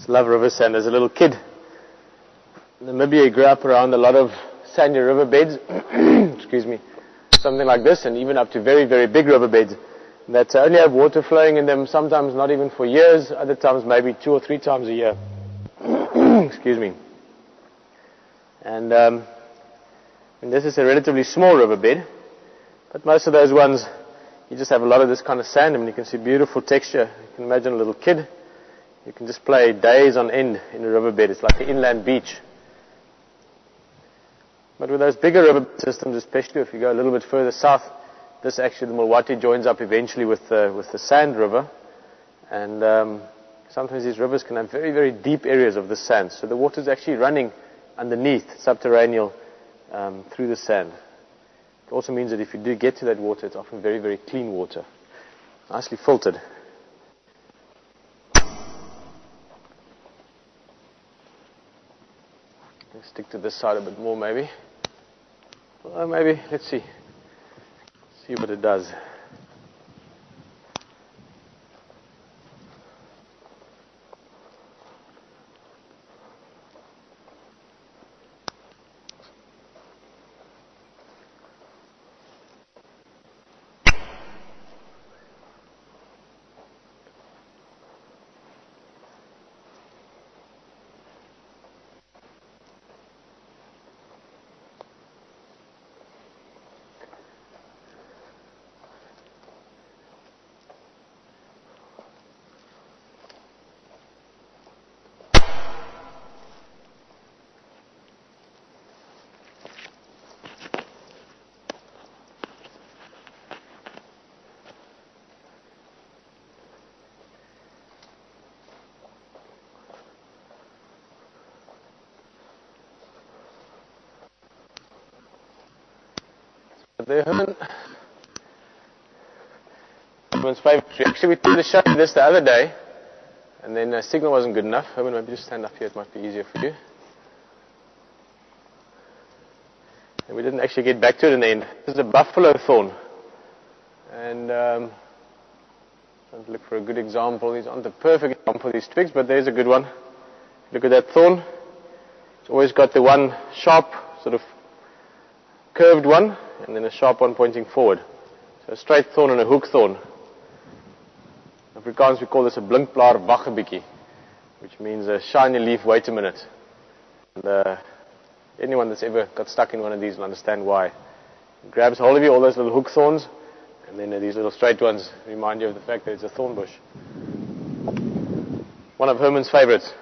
love river sand. As a little kid, in Namibia, I grew up around a lot of sandy riverbeds, excuse me, something like this, and even up to very, very big riverbeds that only have water flowing in them, sometimes not even for years, other times maybe 2 or 3 times a year. Excuse me. And this is a relatively small riverbed, but most of those ones, you just have a lot of this kind of sand. I mean, you can see beautiful texture. You can imagine a little kid. You can just play days on end in a riverbed. It's like an inland beach. But with those bigger river systems, especially if you go a little bit further south, this actually, the Mulwati joins up eventually with the Sand River. And sometimes these rivers can have very, very deep areas of the sand. So the water is actually running underneath, subterranean, through the sand. It also means that if you do get to that water, it's often very, very clean water. Nicely filtered. Let's stick to this side a bit more maybe. Well, maybe, let's see. See what it does. Herman's favorite tree. Actually, we tried to show you this the other day, and then the signal wasn't good enough. Herman, maybe just stand up here. It might be easier for you. And we didn't actually get back to it in the end. This is a buffalo thorn. And trying to look for a good example. These aren't the perfect example, these twigs, but there's a good one. Look at that thorn. It's always got the one sharp, sort of curved one, and then a sharp one pointing forward. So a straight thorn and a hook thorn. In Afrikaans we call this a blinkblaar waggebiekie, which means a shiny leaf, wait a minute. And anyone that's ever got stuck in one of these will understand why. It grabs hold of you, all those little hook thorns, and then these little straight ones remind you of the fact that it's a thorn bush. One of Herman's favorites.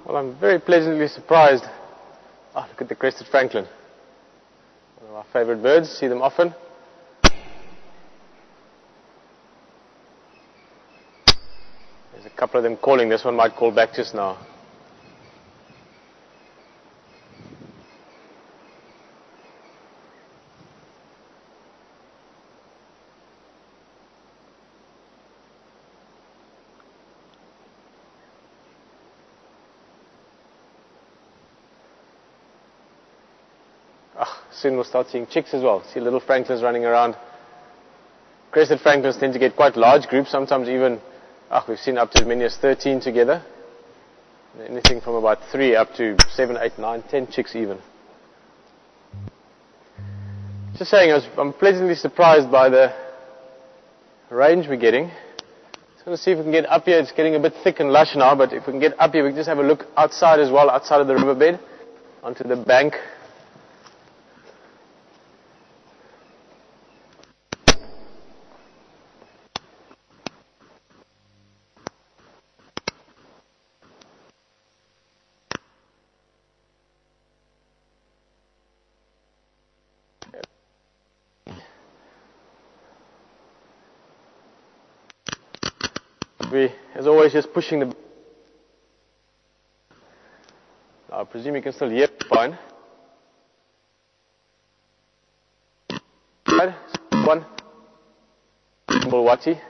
Well, I'm very pleasantly surprised. Oh, look at the crested francolin. One of our favorite birds. See them often. There's a couple of them calling. This one might call back just now. Soon we'll start seeing chicks as well. See little francolins running around. Crested francolins tend to get quite large groups, sometimes even, we've seen up to as many as 13 together. Anything from about 3 up to 7, 8, 9, 10 chicks even. Just saying, I'm pleasantly surprised by the range we're getting. Just going to see if we can get up here. It's getting a bit thick and lush now, but if we can get up here, we can just have a look outside as well, outside of the riverbed, onto the bank. We, as always, just pushing the... I presume you can still hear it fine. One. Wati.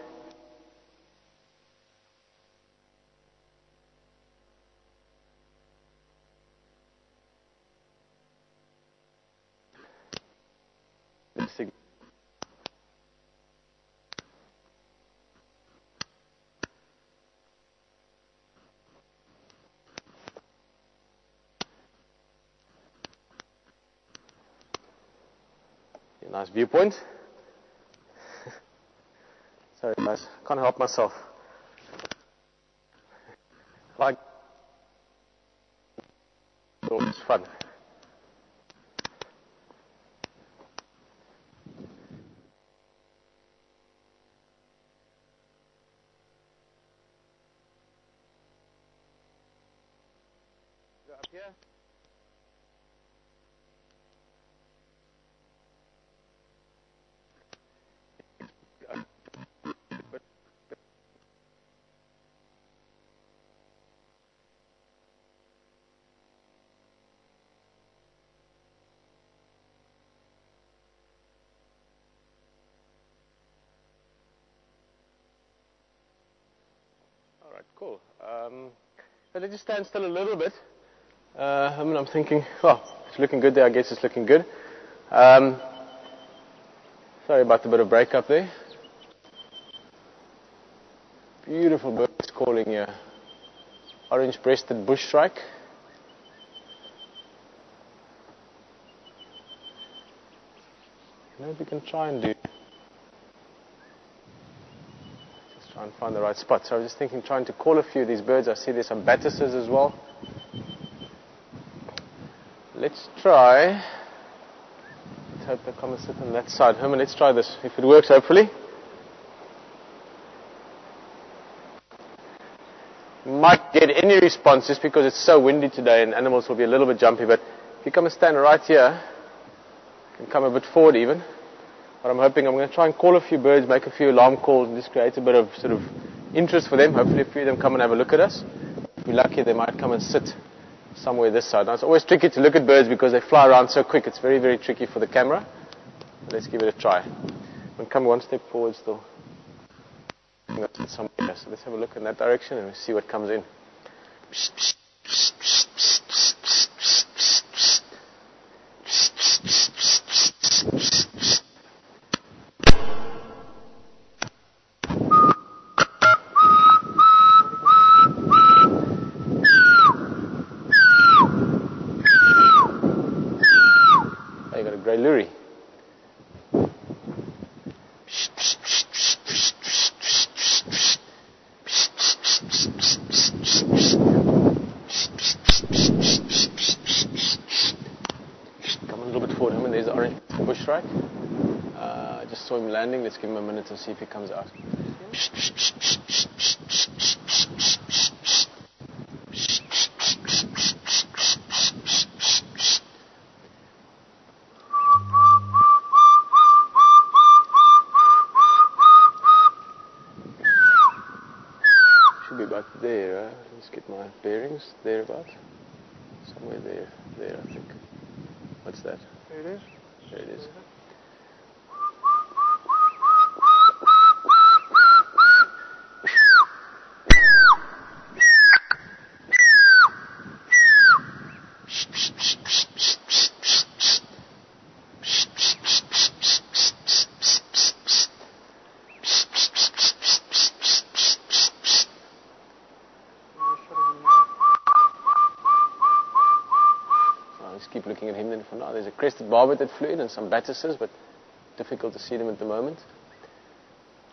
Nice viewpoint. Sorry guys, can't help myself. Like, oh, it's fun. Go up here. All right, cool. So let's just stand still a little bit. I'm thinking, well, it's looking good there. I guess it's looking good. Sorry about the bit of break up there. Beautiful birds calling here. Orange-breasted bush shrike. You know what we can try and do? Just try and find the right spot. So I was just thinking, trying to call a few of these birds. I see there's some batises as well. Let's try. Let's hope they come and sit on that side. Herman, let's try this. If it works, hopefully. Might get any response just because it's so windy today and animals will be a little bit jumpy. But if you come and stand right here, you can come a bit forward even. But I'm hoping I'm going to try and call a few birds, make a few alarm calls, and just create a bit of sort of interest for them. Hopefully a few of them come and have a look at us. If we're lucky, they might come and sit somewhere this side. Now, it's always tricky to look at birds because they fly around so quick. It's very, very tricky for the camera. But let's give it a try. We'll come one step forward still. Somewhere. So let's have a look in that direction and we'll see what comes in. Oh, you got a grey lory. Bush shrike. I just saw him landing. Let's give him a minute and see if he comes out. Should be about there. Let's get my bearings. There about. Somewhere there. There, I think. What's that? There it is. There it is. Keep looking at him then for now. There's a crested barbet that flew in and some batises, but difficult to see them at the moment.